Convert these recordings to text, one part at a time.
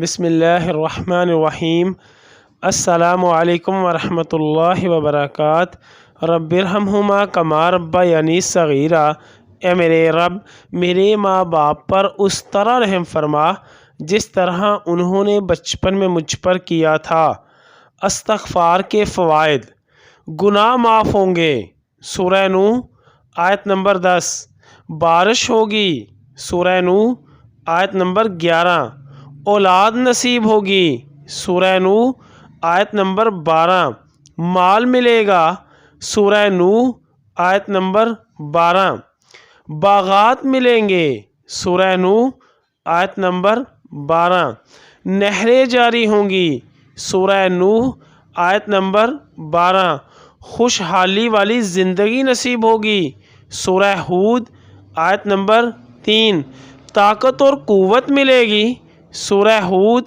بسم اللہ الرحمن الرحیم۔ السلام علیکم ورحمۃ اللہ وبرکاتہ۔ رب ارحمہما کما ربیانی صغیرا۔ اے میرے رب، میرے ماں باپ پر اس طرح رحم فرما جس طرح انہوں نے بچپن میں مجھ پر کیا تھا۔ استغفار کے فوائد۔ گناہ معاف ہوں گے، سورہ نوح آیت نمبر 10۔ بارش ہوگی، سورہ نوح آیت نمبر 11۔ اولاد نصیب ہوگی، سورہ نوح آیت نمبر 12۔ مال ملے گا، سورہ نوح آیت نمبر 12۔ باغات ملیں گے، سورہ نوح آیت نمبر 12۔ نہریں جاری ہوں گی، سورہ نوح آیت نمبر 12۔ خوشحالی والی زندگی نصیب ہوگی، سورہ ہود آیت نمبر 3۔ طاقت اور قوت ملے گی، سورہ ہود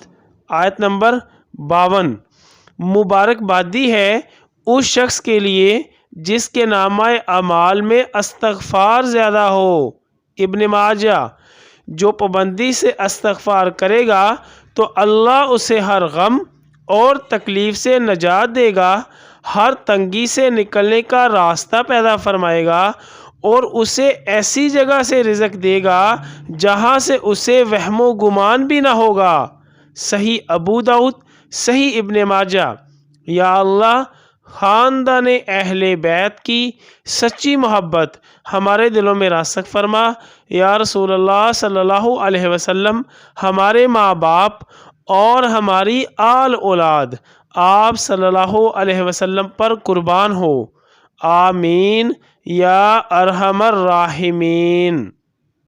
آیت نمبر 52۔ مبارکبادی ہے اس شخص کے لیے جس کے نامہ اعمال میں استغفار زیادہ ہو، ابن ماجہ۔ جو پابندی سے استغفار کرے گا تو اللہ اسے ہر غم اور تکلیف سے نجات دے گا، ہر تنگی سے نکلنے کا راستہ پیدا فرمائے گا اور اسے ایسی جگہ سے رزق دے گا جہاں سے اسے وہم و گمان بھی نہ ہوگا۔ صحیح ابو داؤد، صحیح ابن ماجہ۔ یا اللہ، خاندان اہل بیت کی سچی محبت ہمارے دلوں میں راسخ فرما۔ یا رسول اللہ صلی اللہ علیہ وسلم، ہمارے ماں باپ اور ہماری آل اولاد آپ صلی اللہ علیہ وسلم پر قربان ہو، آمین یا ارحم الراحمین۔